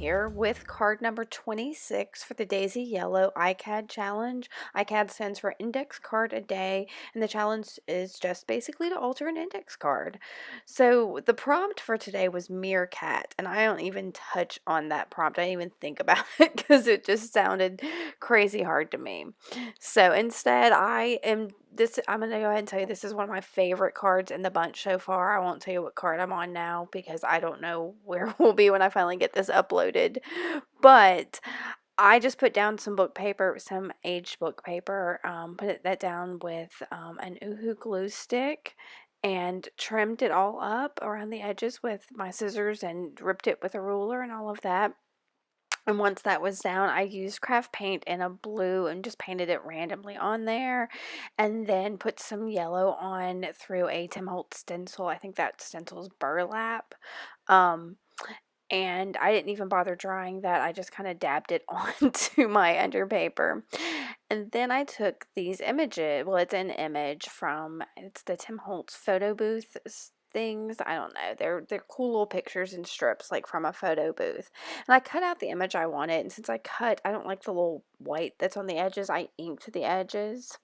here with card number 26 for the Daisy Yellow Icad challenge. Icad stands for Index Card a Day, and the challenge is just basically to alter an index card. So the prompt for today was meerkat, and I don't even touch on that prompt. I didn't even think about it because it just sounded crazy hard to me. So instead, I'm going to go ahead and tell you this is one of my favorite cards in the bunch so far. I won't tell you what card I'm on now because I don't know where we'll be when I finally get this uploaded. But I just put down some book paper, some aged book paper, put that down with an Uhu glue stick and trimmed it all up around the edges with my scissors and ripped it with a ruler and all of that. And once that was down, I used craft paint in a blue and just painted it randomly on there. And then put some yellow on through a Tim Holtz stencil. I think that stencil's burlap. Um, and I didn't even bother drying that. I just kind of dabbed it onto my underpaper. And then I took these images. Well, it's an image from, it's the Tim Holtz photo booth things. I don't know. They're cool little pictures and strips like from a photo booth. And I cut out the image I wanted. And since I don't like the little white that's on the edges, I inked the edges.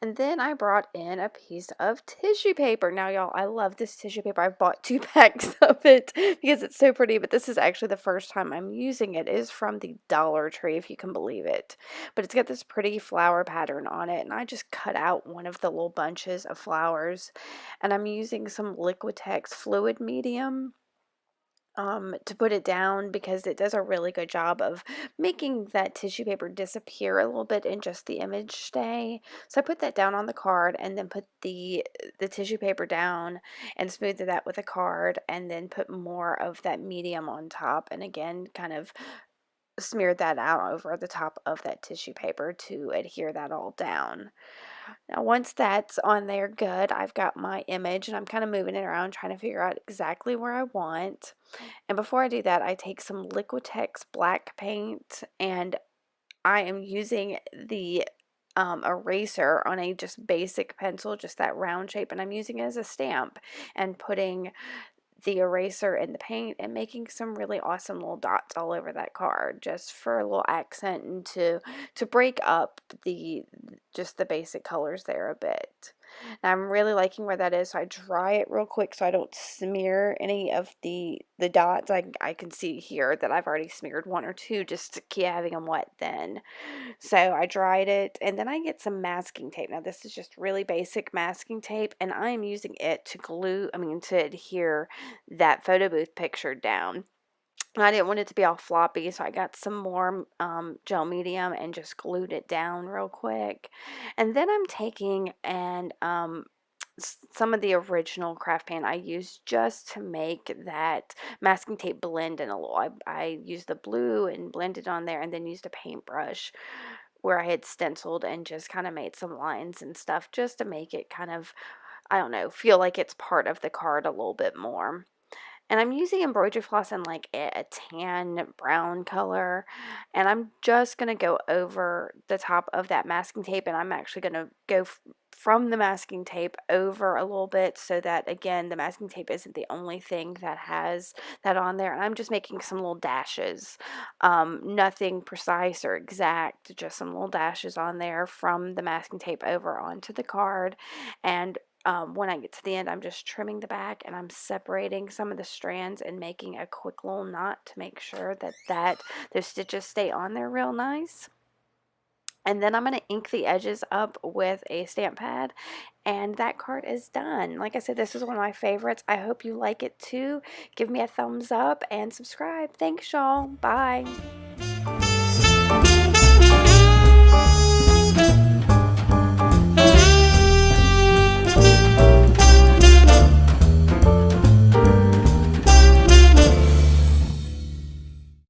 And then I brought in a piece of tissue paper. Now, y'all, I love this tissue paper. I bought 2 packs of it because it's so pretty, but this is actually the first time I'm using it. It is from the Dollar Tree, if you can believe it. But it's got this pretty flower pattern on it, and I just cut out one of the little bunches of flowers, and I'm using some Liquitex fluid medium to put it down because it does a really good job of making that tissue paper disappear a little bit and just the image stay. So I put that down on the card and then put the tissue paper down and smoothed that with a card and then put more of that medium on top and again kind of smeared that out over the top of that tissue paper to adhere that all down. Now, once that's on there good, I've got my image and I'm kind of moving it around trying to figure out exactly where I want. And before I do that, I take some Liquitex black paint and I am using the eraser on a just basic pencil, just that round shape, and I'm using it as a stamp and putting the eraser and the paint and making some really awesome little dots all over that card just for a little accent and to break up just the basic colors there a bit. Now I'm really liking where that is, so I dry it real quick so I don't smear any of the dots. I can see here that I've already smeared 1 or 2 just to keep having them wet then. So I dried it and then I get some masking tape. Now this is just really basic masking tape and I am using it to adhere that photo booth picture down. I didn't want it to be all floppy, so I got some more gel medium and just glued it down real quick. And then I'm taking and some of the original craft paint I used just to make that masking tape blend in a little. I used the blue and blended on there and then used a paintbrush where I had stenciled and just kind of made some lines and stuff just to make it kind of, I don't know, feel like it's part of the card a little bit more. And I'm using embroidery floss in like a tan brown color. And I'm just going to go over the top of that masking tape. And I'm actually going to go from the masking tape over a little bit so that, again, the masking tape isn't the only thing that has that on there. And I'm just making some little dashes. Nothing precise or exact, just some little dashes on there from the masking tape over onto the card. And when I get to the end, I'm just trimming the back and I'm separating some of the strands and making a quick little knot to make sure that those stitches stay on there real nice. And then I'm going to ink the edges up with a stamp pad and that card is done. Like I said, this is one of my favorites. I hope you like it too. Give me a thumbs up and subscribe. Thanks, y'all. Bye.